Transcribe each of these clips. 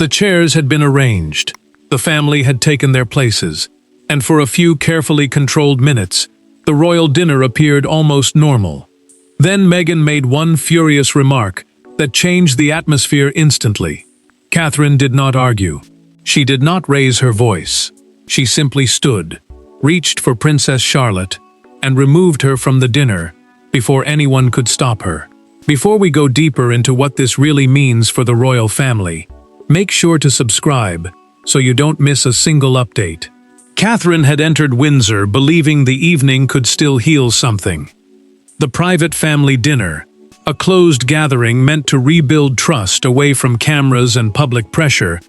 The chairs had been arranged, the family had taken their places, and for a few carefully controlled minutes, the royal dinner appeared almost normal. Then Meghan made one furious remark that changed the atmosphere instantly. Catherine did not argue. She did not raise her voice. She simply stood, reached for Princess Charlotte, and removed her from the dinner before anyone could stop her. Before we go deeper into what this really means for the royal family, make sure to subscribe so you don't miss a single update. Catherine had entered Windsor believing the evening could still heal something. The private family dinner, a closed gathering meant to rebuild trust away from cameras and public pressure,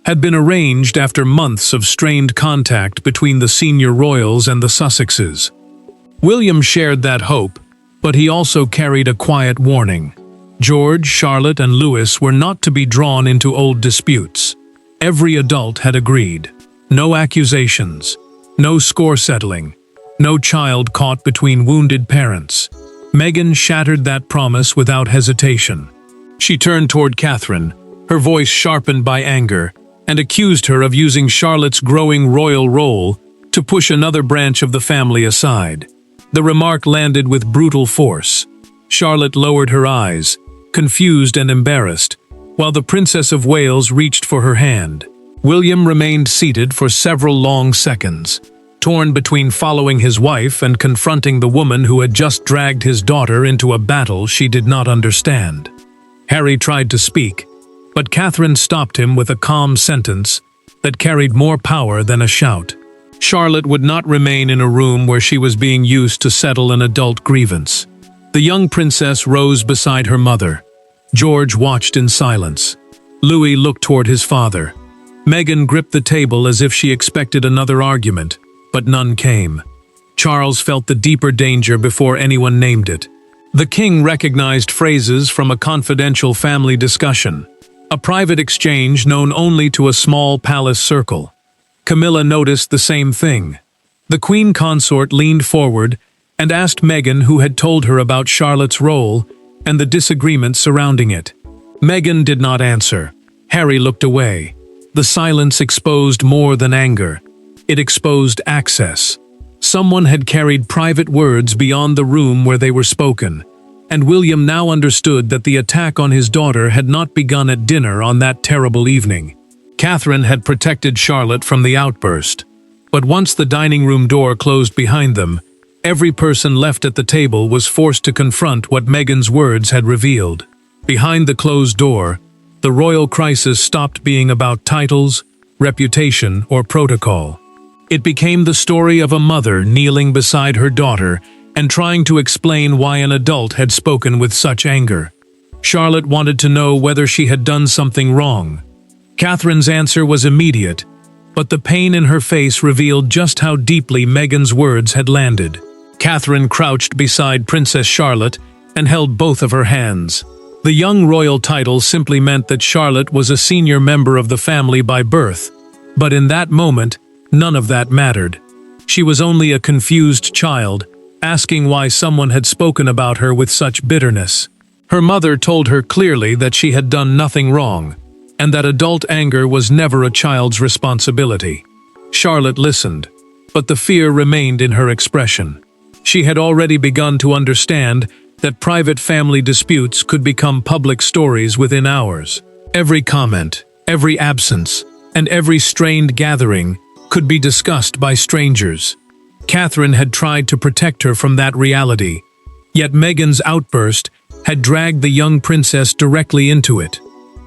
had been arranged after months of strained contact between the senior royals and the Sussexes. William shared that hope, but he also carried a quiet warning. George, Charlotte, and Louis were not to be drawn into old disputes. Every adult had agreed. No accusations, no score settling, no child caught between wounded parents. Meghan shattered that promise without hesitation. She turned toward Catherine, her voice sharpened by anger, and accused her of using Charlotte's growing royal role to push another branch of the family aside. The remark landed with brutal force. Charlotte lowered her eyes, confused and embarrassed, while the Princess of Wales reached for her hand. William remained seated for several long seconds, torn between following his wife and confronting the woman who had just dragged his daughter into a battle she did not understand. Harry tried to speak, but Catherine stopped him with a calm sentence that carried more power than a shout. Charlotte would not remain in a room where she was being used to settle an adult grievance. The young princess rose beside her mother. George watched in silence. Louis looked toward his father. Meghan gripped the table as if she expected another argument, but none came. Charles felt the deeper danger before anyone named it. The king recognized phrases from a confidential family discussion, a private exchange known only to a small palace circle. Camilla noticed the same thing. The queen consort leaned forward and asked Meghan who had told her about Charlotte's role and the disagreements surrounding it. Meghan did not answer. Harry looked away. The silence exposed more than anger. It exposed access. Someone had carried private words beyond the room where they were spoken, and William now understood that the attack on his daughter had not begun at dinner on that terrible evening. Catherine had protected Charlotte from the outburst, but once the dining room door closed behind them, every person left at the table was forced to confront what Meghan's words had revealed. Behind the closed door, the royal crisis stopped being about titles, reputation, or protocol. It became the story of a mother kneeling beside her daughter and trying to explain why an adult had spoken with such anger. Charlotte wanted to know whether she had done something wrong. Catherine's answer was immediate, but the pain in her face revealed just how deeply Meghan's words had landed. Catherine crouched beside Princess Charlotte and held both of her hands. The young royal title simply meant that Charlotte was a senior member of the family by birth, but in that moment, none of that mattered. She was only a confused child, asking why someone had spoken about her with such bitterness. Her mother told her clearly that she had done nothing wrong, and that adult anger was never a child's responsibility. Charlotte listened, but the fear remained in her expression. She had already begun to understand that private family disputes could become public stories within hours. Every comment, every absence, and every strained gathering could be discussed by strangers. Catherine had tried to protect her from that reality, yet Meghan's outburst had dragged the young princess directly into it.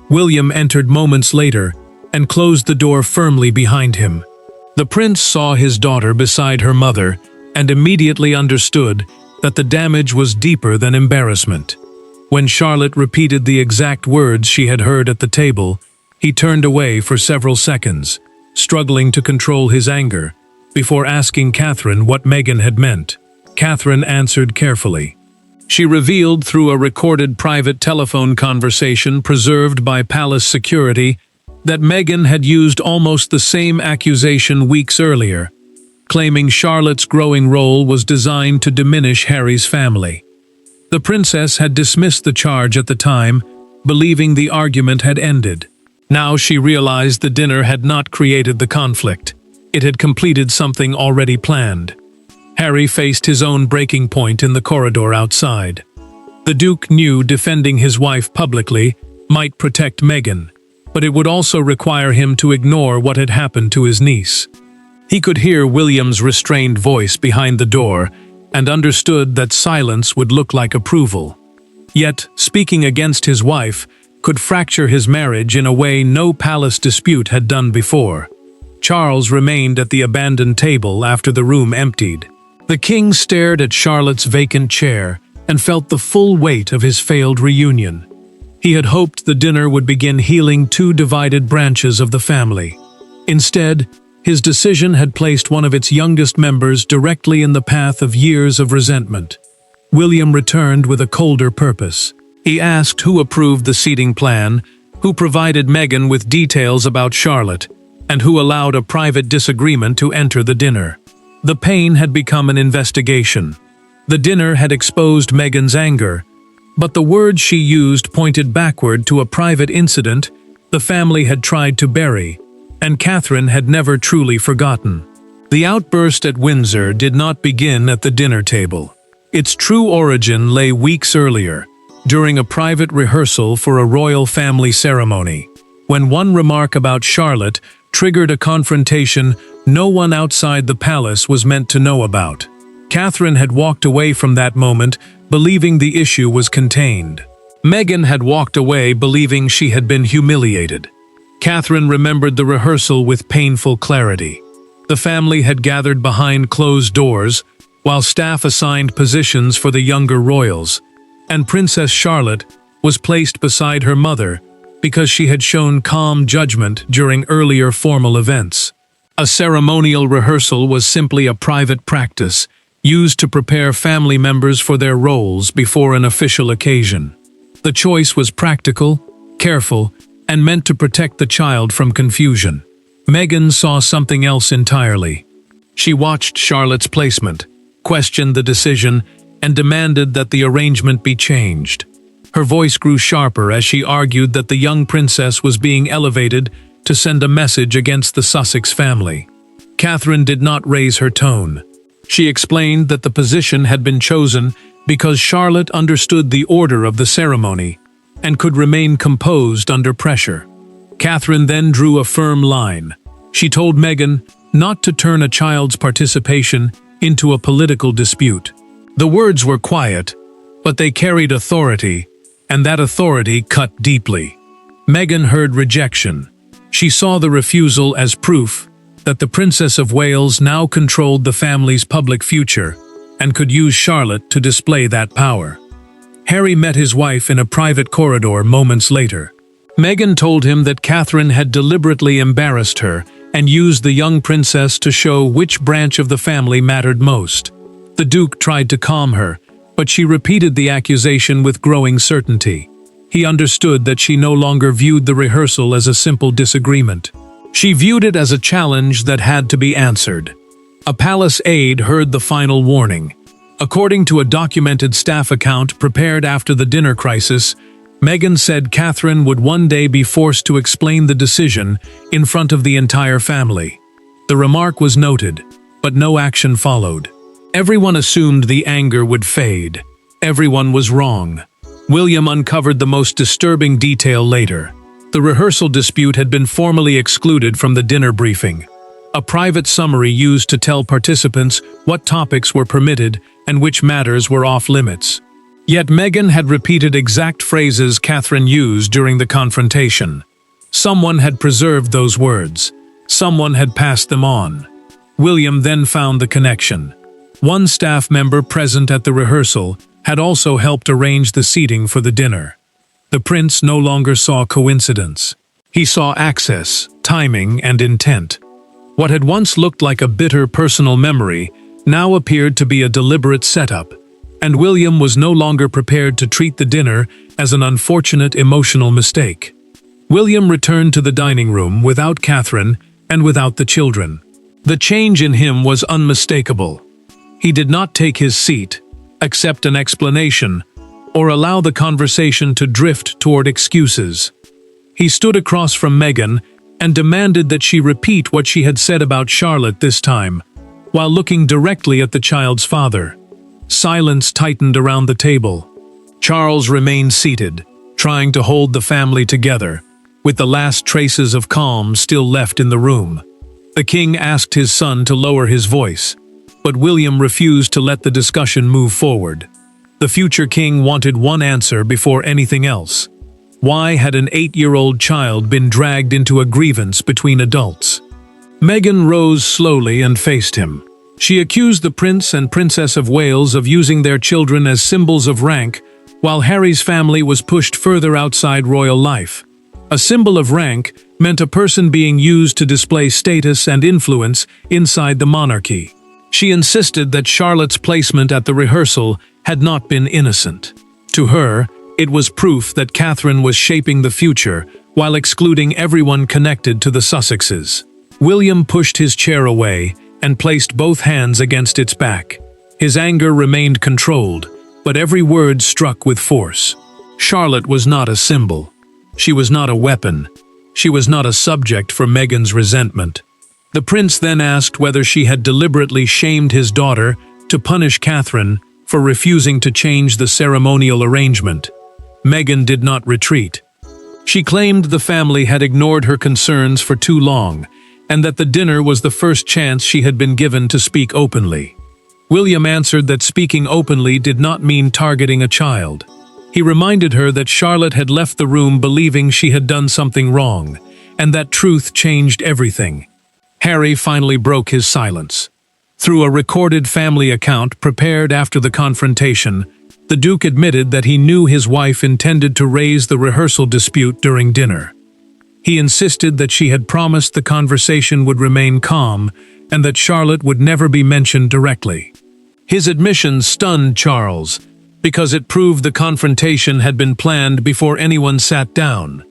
William entered moments later and closed the door firmly behind him. The prince saw his daughter beside her mother and immediately understood that the damage was deeper than embarrassment. When Charlotte repeated the exact words she had heard at the table, he turned away for several seconds, struggling to control his anger, before asking Catherine what Meghan had meant. Catherine answered carefully. She revealed through a recorded private telephone conversation preserved by palace security that Meghan had used almost the same accusation weeks earlier, claiming Charlotte's growing role was designed to diminish Harry's family. The princess had dismissed the charge at the time, believing the argument had ended. Now she realized the dinner had not created the conflict. It had completed something already planned. Harry faced his own breaking point in the corridor outside. The Duke knew defending his wife publicly might protect Meghan, but it would also require him to ignore what had happened to his niece. He could hear William's restrained voice behind the door and understood that silence would look like approval. Yet, speaking against his wife could fracture his marriage in a way no palace dispute had done before. Charles remained at the abandoned table after the room emptied. The king stared at Charlotte's vacant chair and felt the full weight of his failed reunion. He had hoped the dinner would begin healing two divided branches of the family. Instead, his decision had placed one of its youngest members directly in the path of years of resentment. William returned with a colder purpose. He asked who approved the seating plan, who provided Meghan with details about Charlotte, and who allowed a private disagreement to enter the dinner. The pain had become an investigation. The dinner had exposed Meghan's anger, but the words she used pointed backward to a private incident the family had tried to bury, and Catherine had never truly forgotten. The outburst at Windsor did not begin at the dinner table. Its true origin lay weeks earlier, during a private rehearsal for a royal family ceremony, when one remark about Charlotte triggered a confrontation no one outside the palace was meant to know about. Catherine had walked away from that moment, believing the issue was contained. Meghan had walked away believing she had been humiliated. Catherine remembered the rehearsal with painful clarity. The family had gathered behind closed doors, while staff assigned positions for the younger royals, and Princess Charlotte was placed beside her mother because she had shown calm judgment during earlier formal events. A ceremonial rehearsal was simply a private practice, used to prepare family members for their roles before an official occasion. The choice was practical, careful, and meant to protect the child from confusion. Meghan saw something else entirely. She watched Charlotte's placement, questioned the decision, and demanded that the arrangement be changed. Her voice grew sharper as she argued that the young princess was being elevated to send a message against the Sussex family. Catherine did not raise her tone. She explained that the position had been chosen because Charlotte understood the order of the ceremony and could remain composed under pressure. Catherine then drew a firm line. She told Meghan not to turn a child's participation into a political dispute. The words were quiet, but they carried authority, and that authority cut deeply. Meghan heard rejection. She saw the refusal as proof that the Princess of Wales now controlled the family's public future and could use Charlotte to display that power. Harry met his wife in a private corridor moments later. Meghan told him that Catherine had deliberately embarrassed her and used the young princess to show which branch of the family mattered most. The Duke tried to calm her, but she repeated the accusation with growing certainty. He understood that she no longer viewed the rehearsal as a simple disagreement. She viewed it as a challenge that had to be answered. A palace aide heard the final warning. According to a documented staff account prepared after the dinner crisis, Meghan said Catherine would one day be forced to explain the decision in front of the entire family. The remark was noted, but no action followed. Everyone assumed the anger would fade. Everyone was wrong. William uncovered the most disturbing detail later. The rehearsal dispute had been formally excluded from the dinner briefing, a private summary used to tell participants what topics were permitted and which matters were off-limits. Yet Meghan had repeated exact phrases Catherine used during the confrontation. Someone had preserved those words. Someone had passed them on. William then found the connection. One staff member present at the rehearsal had also helped arrange the seating for the dinner. The prince no longer saw coincidence. He saw access, timing, and intent. What had once looked like a bitter personal memory now appeared to be a deliberate setup, and William was no longer prepared to treat the dinner as an unfortunate emotional mistake. William returned to the dining room without Catherine and without the children. The change in him was unmistakable. He did not take his seat, accept an explanation, or allow the conversation to drift toward excuses. He stood across from Meghan and demanded that she repeat what she had said about Charlotte this time, while looking directly at the child's father. Silence tightened around the table. Charles remained seated, trying to hold the family together, with the last traces of calm still left in the room. The king asked his son to lower his voice, but William refused to let the discussion move forward. The future king wanted one answer before anything else. Why had an 8-year-old child been dragged into a grievance between adults? Meghan rose slowly and faced him. She accused the Prince and Princess of Wales of using their children as symbols of rank, while Harry's family was pushed further outside royal life. A symbol of rank meant a person being used to display status and influence inside the monarchy. She insisted that Charlotte's placement at the rehearsal had not been innocent. To her, it was proof that Catherine was shaping the future while excluding everyone connected to the Sussexes. William pushed his chair away and placed both hands against its back. His anger remained controlled, but every word struck with force. Charlotte was not a symbol. She was not a weapon. She was not a subject for Meghan's resentment. The prince then asked whether she had deliberately shamed his daughter to punish Catherine for refusing to change the ceremonial arrangement. Meghan did not retreat. She claimed the family had ignored her concerns for too long, and that the dinner was the first chance she had been given to speak openly. William answered that speaking openly did not mean targeting a child. He reminded her that Charlotte had left the room believing she had done something wrong, and that truth changed everything. Harry finally broke his silence. Through a recorded family account prepared after the confrontation, the Duke admitted that he knew his wife intended to raise the rehearsal dispute during dinner. He insisted that she had promised the conversation would remain calm and that Charlotte would never be mentioned directly. His admission stunned Charles, because it proved the confrontation had been planned before anyone sat down.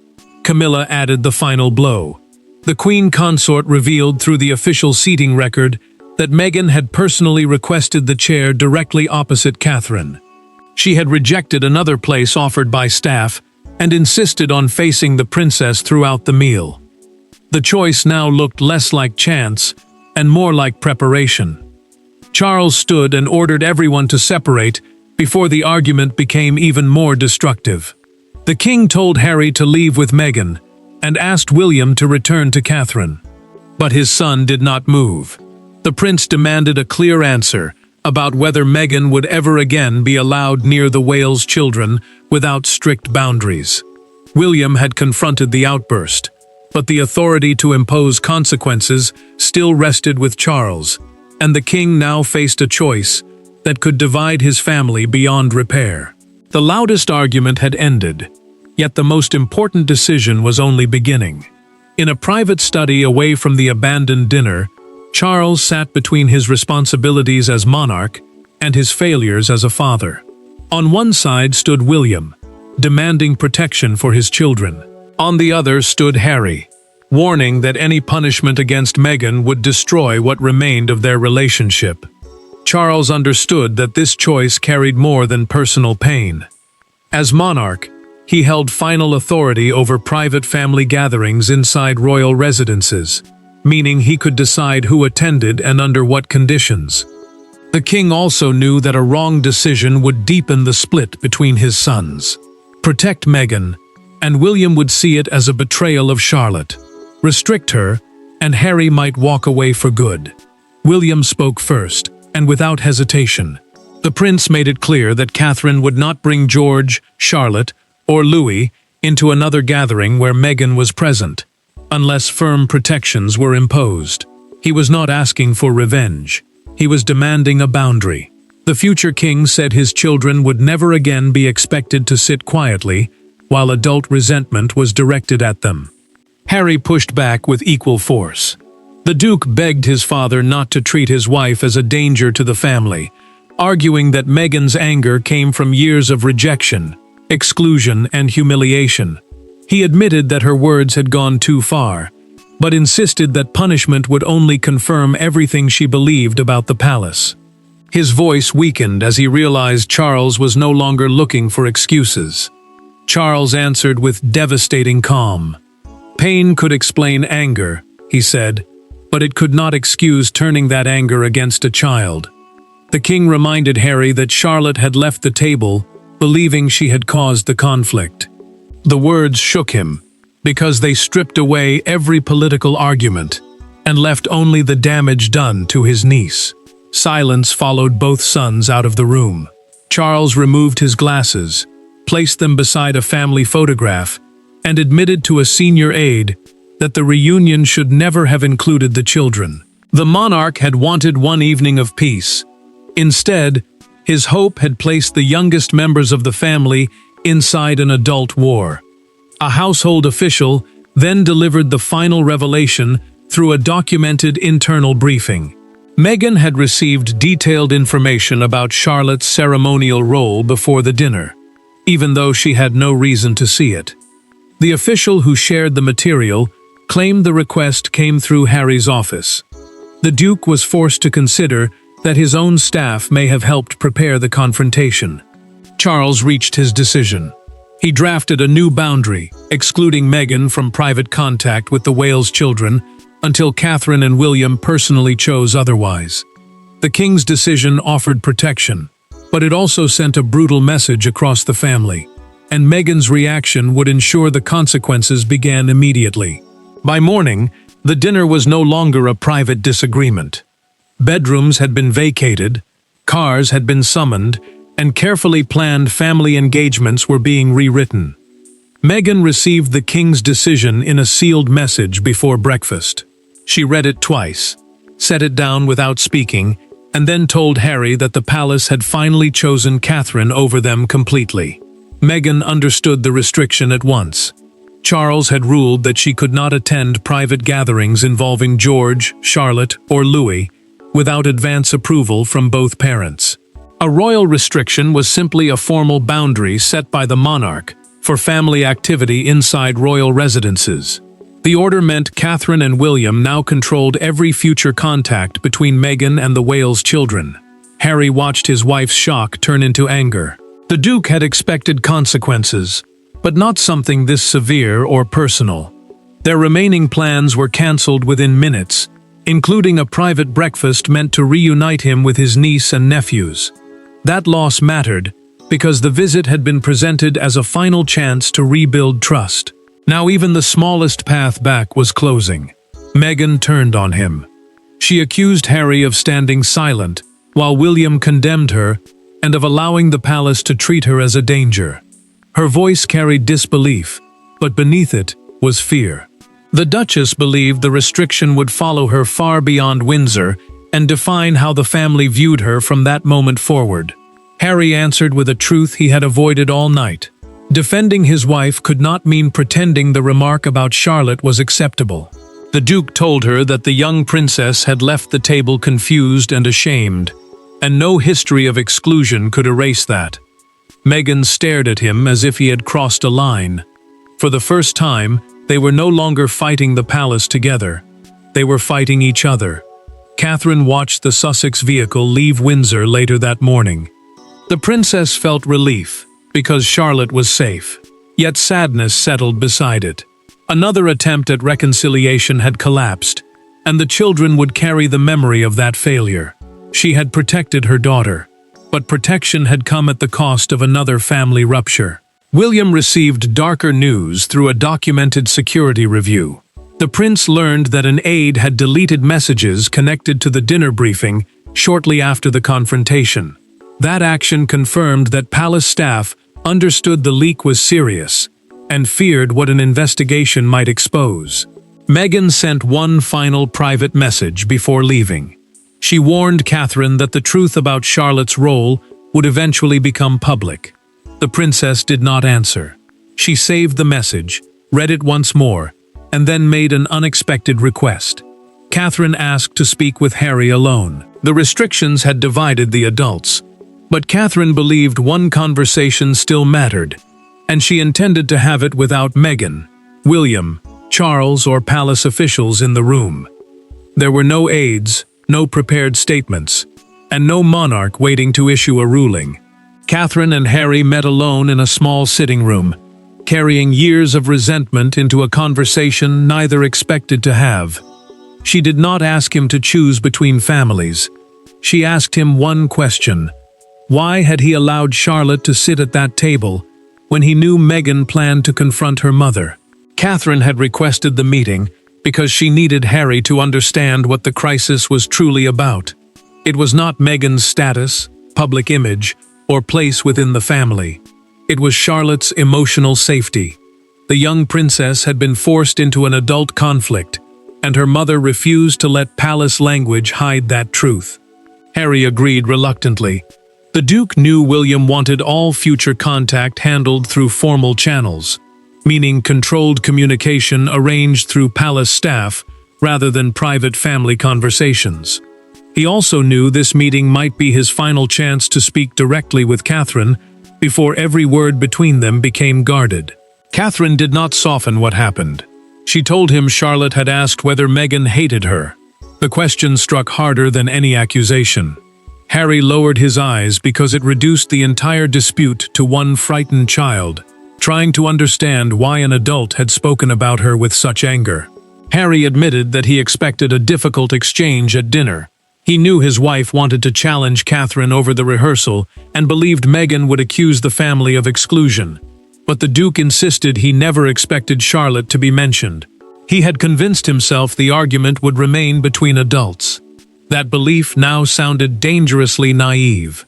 Camilla added the final blow. The Queen Consort revealed through the official seating record that Meghan had personally requested the chair directly opposite Catherine. She had rejected another place offered by staff and insisted on facing the princess throughout the meal. The choice now looked less like chance and more like preparation. Charles stood and ordered everyone to separate before the argument became even more destructive. The king told Harry to leave with Meghan and asked William to return to Catherine. But his son did not move. The prince demanded a clear answer about whether Meghan would ever again be allowed near the Wales children without strict boundaries. William had confronted the outburst, but the authority to impose consequences still rested with Charles, and the king now faced a choice that could divide his family beyond repair. The loudest argument had ended, yet the most important decision was only beginning. In a private study away from the abandoned dinner, Charles sat between his responsibilities as monarch and his failures as a father. On one side stood William, demanding protection for his children. On the other stood Harry, warning that any punishment against Meghan would destroy what remained of their relationship. Charles understood that this choice carried more than personal pain. As monarch, he held final authority over private family gatherings inside royal residences, meaning he could decide who attended and under what conditions. The king also knew that a wrong decision would deepen the split between his sons. Protect Meghan, and William would see it as a betrayal of Charlotte. Restrict her, and Harry might walk away for good. William spoke first, and without hesitation. The prince made it clear that Catherine would not bring George, Charlotte, or Louis into another gathering where Meghan was present, unless firm protections were imposed. He was not asking for revenge. He was demanding a boundary. The future king said his children would never again be expected to sit quietly while adult resentment was directed at them. Harry pushed back with equal force. The Duke begged his father not to treat his wife as a danger to the family, arguing that Meghan's anger came from years of rejection, exclusion, and humiliation. He admitted that her words had gone too far, but insisted that punishment would only confirm everything she believed about the palace. His voice weakened as he realized Charles was no longer looking for excuses. Charles answered with devastating calm. "Pain could explain anger," he said, "but it could not excuse turning that anger against a child." The king reminded Harry that Charlotte had left the table, believing she had caused the conflict. The words shook him, because they stripped away every political argument and left only the damage done to his niece. Silence followed both sons out of the room. Charles removed his glasses, placed them beside a family photograph, and admitted to a senior aide that the reunion should never have included the children. The monarch had wanted one evening of peace. Instead, his hope had placed the youngest members of the family inside an adult war. A household official then delivered the final revelation through a documented internal briefing. Meghan had received detailed information about Charlotte's ceremonial role before the dinner, even though she had no reason to see it. The official who shared the material claimed the request came through Harry's office. The Duke was forced to consider that his own staff may have helped prepare the confrontation. Charles reached his decision. He drafted a new boundary, excluding Meghan from private contact with the Wales children until Catherine and William personally chose otherwise. The king's decision offered protection, but it also sent a brutal message across the family, and Meghan's reaction would ensure the consequences began immediately. By morning, the dinner was no longer a private disagreement. Bedrooms had been vacated, cars had been summoned, and carefully planned family engagements were being rewritten. Meghan received the king's decision in a sealed message before breakfast. She read it twice, set it down without speaking, and then told Harry that the palace had finally chosen Catherine over them completely. Meghan understood the restriction at once. Charles had ruled that she could not attend private gatherings involving George, Charlotte, or Louis without advance approval from both parents. A royal restriction was simply a formal boundary set by the monarch for family activity inside royal residences. The order meant Catherine and William now controlled every future contact between Meghan and the Wales children. Harry watched his wife's shock turn into anger. The Duke had expected consequences, but not something this severe or personal. Their remaining plans were cancelled within minutes, including a private breakfast meant to reunite him with his niece and nephews. That loss mattered because the visit had been presented as a final chance to rebuild trust. Now even the smallest path back was closing. Meghan turned on him. She accused Harry of standing silent, while William condemned her, and of allowing the palace to treat her as a danger. Her voice carried disbelief, but beneath it was fear. The Duchess believed the restriction would follow her far beyond Windsor and define how the family viewed her from that moment forward. Harry answered with a truth he had avoided all night. Defending his wife could not mean pretending the remark about Charlotte was acceptable. The Duke told her that the young princess had left the table confused and ashamed, and no history of exclusion could erase that. Meghan stared at him as if he had crossed a line. For the first time, they were no longer fighting the palace together. They were fighting each other. Catherine watched the Sussex vehicle leave Windsor later that morning. The princess felt relief, because Charlotte was safe. Yet sadness settled beside it. Another attempt at reconciliation had collapsed, and the children would carry the memory of that failure. She had protected her daughter, but protection had come at the cost of another family rupture. William received darker news through a documented security review. The prince learned that an aide had deleted messages connected to the dinner briefing shortly after the confrontation. That action confirmed that palace staff understood the leak was serious and feared what an investigation might expose. Meghan sent one final private message before leaving. She warned Catherine that the truth about Charlotte's role would eventually become public. The princess did not answer. She saved the message, read it once more, and then made an unexpected request. Catherine asked to speak with Harry alone. The restrictions had divided the adults, but Catherine believed one conversation still mattered, and she intended to have it without Meghan, William, Charles, or palace officials in the room. There were no aides, no prepared statements, and no monarch waiting to issue a ruling. Catherine and Harry met alone in a small sitting room, carrying years of resentment into a conversation neither expected to have. She did not ask him to choose between families. She asked him one question. Why had he allowed Charlotte to sit at that table when he knew Meghan planned to confront her mother? Catherine had requested the meeting because she needed Harry to understand what the crisis was truly about. It was not Meghan's status, public image, or place within the family. It was Charlotte's emotional safety. The young princess had been forced into an adult conflict, and her mother refused to let palace language hide that truth. Harry agreed reluctantly. The Duke knew William wanted all future contact handled through formal channels, meaning controlled communication arranged through palace staff rather than private family conversations. He also knew this meeting might be his final chance to speak directly with Catherine before every word between them became guarded. Catherine did not soften what happened. She told him Charlotte had asked whether Meghan hated her. The question struck harder than any accusation. Harry lowered his eyes because it reduced the entire dispute to one frightened child, trying to understand why an adult had spoken about her with such anger. Harry admitted that he expected a difficult exchange at dinner. He knew his wife wanted to challenge Catherine over the rehearsal and believed Meghan would accuse the family of exclusion. But the Duke insisted he never expected Charlotte to be mentioned. He had convinced himself the argument would remain between adults. That belief now sounded dangerously naive.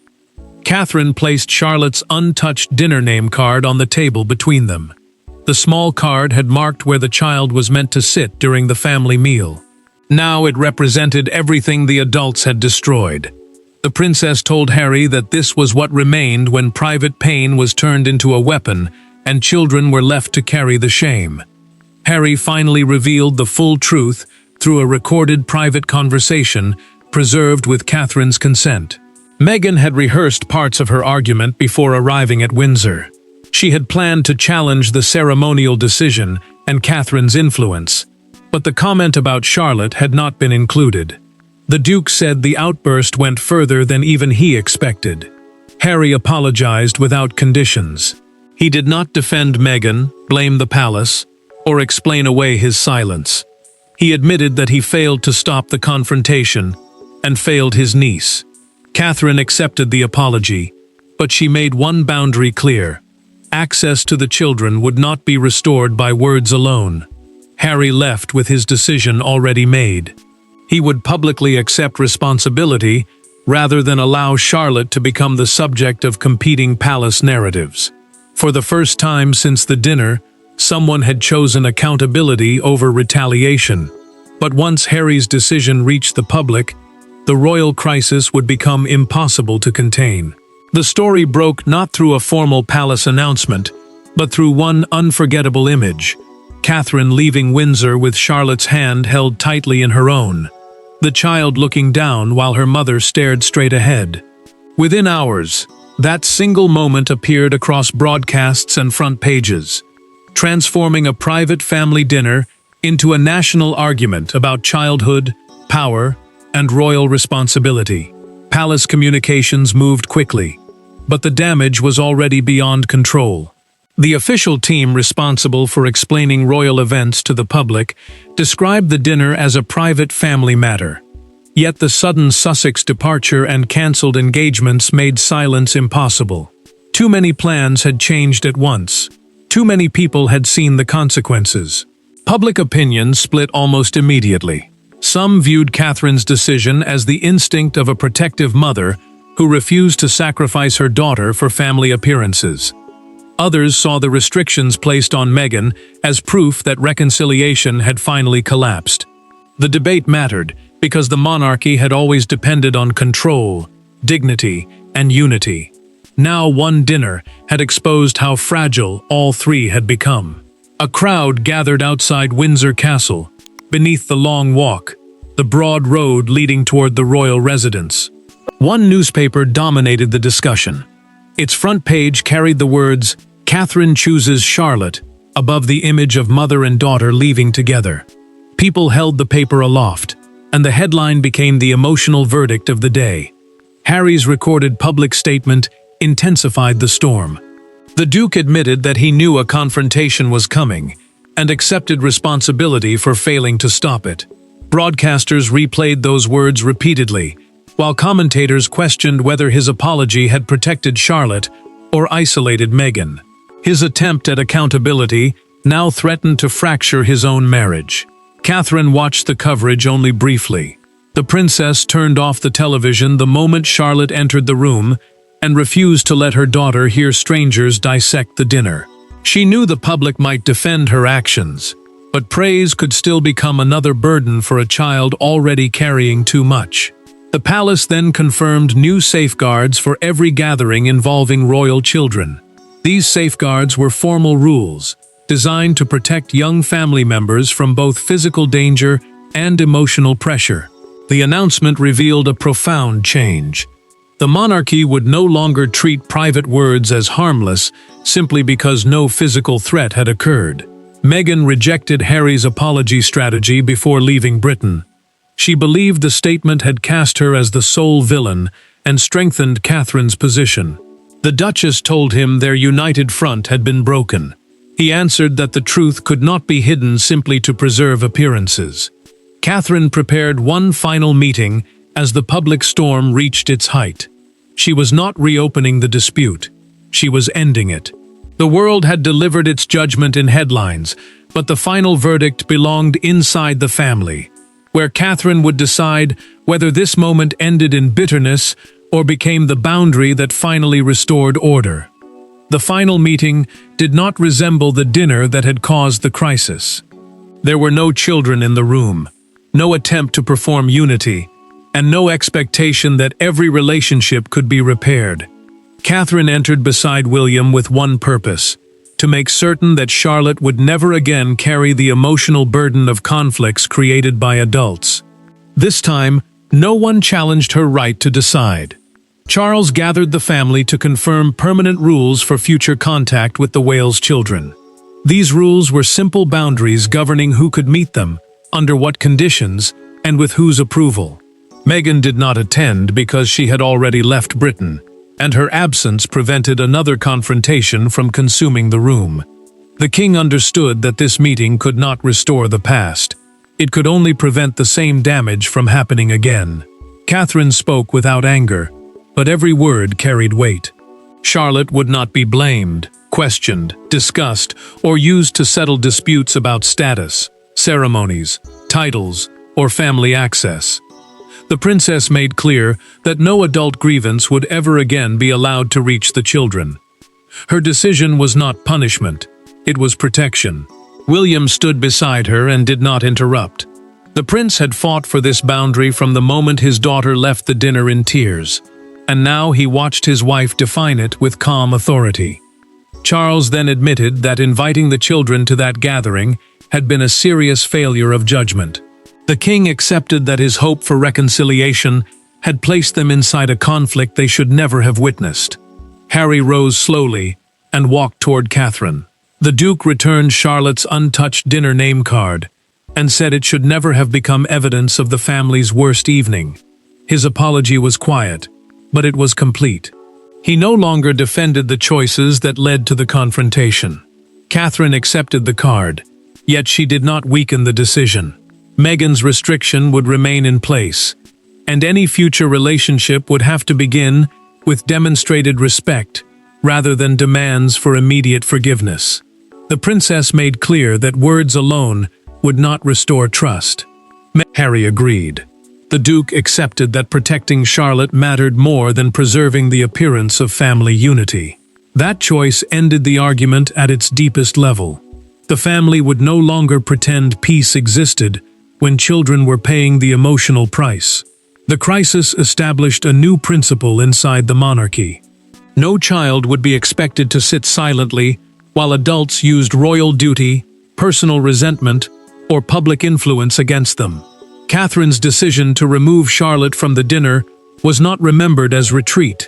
Catherine placed Charlotte's untouched dinner name card on the table between them. The small card had marked where the child was meant to sit during the family meal. Now it represented everything the adults had destroyed. The princess told Harry that this was what remained when private pain was turned into a weapon and children were left to carry the shame. Harry finally revealed the full truth through a recorded private conversation preserved with Catherine's consent. Meghan had rehearsed parts of her argument before arriving at Windsor. She had planned to challenge the ceremonial decision and Catherine's influence, but the comment about Charlotte had not been included. The Duke said the outburst went further than even he expected. Harry apologized without conditions. He did not defend Meghan, blame the palace, or explain away his silence. He admitted that he failed to stop the confrontation and failed his niece. Catherine accepted the apology, but she made one boundary clear. Access to the children would not be restored by words alone. Harry left with his decision already made. He would publicly accept responsibility rather than allow Charlotte to become the subject of competing palace narratives. For the first time since the dinner, someone had chosen accountability over retaliation. But once Harry's decision reached the public, the royal crisis would become impossible to contain. The story broke not through a formal palace announcement, but through one unforgettable image: Catherine leaving Windsor with Charlotte's hand held tightly in her own, the child looking down while her mother stared straight ahead. Within hours, that single moment appeared across broadcasts and front pages, transforming a private family dinner into a national argument about childhood, power, and royal responsibility. Palace communications moved quickly, but the damage was already beyond control. The official team responsible for explaining royal events to the public described the dinner as a private family matter. Yet the sudden Sussex departure and cancelled engagements made silence impossible. Too many plans had changed at once. Too many people had seen the consequences. Public opinion split almost immediately. Some viewed Catherine's decision as the instinct of a protective mother who refused to sacrifice her daughter for family appearances. Others saw the restrictions placed on Meghan as proof that reconciliation had finally collapsed. The debate mattered because the monarchy had always depended on control, dignity, and unity. Now one dinner had exposed how fragile all three had become. A crowd gathered outside Windsor Castle, beneath the Long Walk, the broad road leading toward the royal residence. One newspaper dominated the discussion. Its front page carried the words, "Catherine chooses Charlotte," above the image of mother and daughter leaving together. People held the paper aloft, and the headline became the emotional verdict of the day. Harry's recorded public statement intensified the storm. The Duke admitted that he knew a confrontation was coming and accepted responsibility for failing to stop it. Broadcasters replayed those words repeatedly, while commentators questioned whether his apology had protected Charlotte or isolated Meghan. His attempt at accountability now threatened to fracture his own marriage. Catherine watched the coverage only briefly. The princess turned off the television the moment Charlotte entered the room and refused to let her daughter hear strangers dissect the dinner. She knew the public might defend her actions, but praise could still become another burden for a child already carrying too much. The palace then confirmed new safeguards for every gathering involving royal children. These safeguards were formal rules, designed to protect young family members from both physical danger and emotional pressure. The announcement revealed a profound change. The monarchy would no longer treat private words as harmless simply because no physical threat had occurred. Meghan rejected Harry's apology strategy before leaving Britain. She believed the statement had cast her as the sole villain and strengthened Catherine's position. The Duchess told him their united front had been broken. He answered that the truth could not be hidden simply to preserve appearances. Catherine prepared one final meeting as the public storm reached its height. She was not reopening the dispute. She was ending it. The world had delivered its judgment in headlines, but the final verdict belonged inside the family, where Catherine would decide whether this moment ended in bitterness or became the boundary that finally restored order. The final meeting did not resemble the dinner that had caused the crisis. There were no children in the room, no attempt to perform unity, and no expectation that every relationship could be repaired. Catherine entered beside William with one purpose: to make certain that Charlotte would never again carry the emotional burden of conflicts created by adults. This time, no one challenged her right to decide. Charles gathered the family to confirm permanent rules for future contact with the Wales children. These rules were simple boundaries governing who could meet them, under what conditions, and with whose approval. Meghan did not attend because she had already left Britain, and her absence prevented another confrontation from consuming the room. The king understood that this meeting could not restore the past. It could only prevent the same damage from happening again. Catherine spoke without anger, but every word carried weight. Charlotte would not be blamed, questioned, discussed, or used to settle disputes about status, ceremonies, titles, or family access. The princess made clear that no adult grievance would ever again be allowed to reach the children. Her decision was not punishment, it was protection. William stood beside her and did not interrupt. The prince had fought for this boundary from the moment his daughter left the dinner in tears, and now he watched his wife define it with calm authority. Charles then admitted that inviting the children to that gathering had been a serious failure of judgment. The king accepted that his hope for reconciliation had placed them inside a conflict they should never have witnessed. Harry rose slowly and walked toward Catherine. The Duke returned Charlotte's untouched dinner name card and said it should never have become evidence of the family's worst evening. His apology was quiet, but it was complete. He no longer defended the choices that led to the confrontation. Catherine accepted the card, yet she did not weaken the decision. Meghan's restriction would remain in place, and any future relationship would have to begin with demonstrated respect rather than demands for immediate forgiveness. The princess made clear that words alone would not restore trust. Harry agreed. The Duke accepted that protecting Charlotte mattered more than preserving the appearance of family unity. That choice ended the argument at its deepest level. The family would no longer pretend peace existed when children were paying the emotional price. The crisis established a new principle inside the monarchy. No child would be expected to sit silently while adults used royal duty, personal resentment, or public influence against them. Catherine's decision to remove Charlotte from the dinner was not remembered as retreat.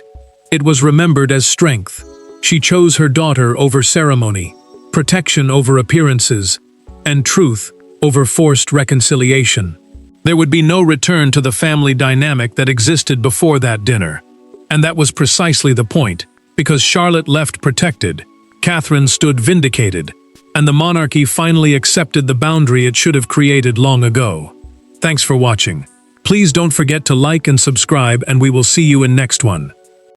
It was remembered as strength. She chose her daughter over ceremony, protection over appearances, and truth over forced reconciliation. There would be no return to the family dynamic that existed before that dinner. And that was precisely the point. Because Charlotte left protected, Catherine stood vindicated, and the monarchy finally accepted the boundary it should have created long ago. Thanks for watching. Please don't forget to like and subscribe, and we will see you in next one.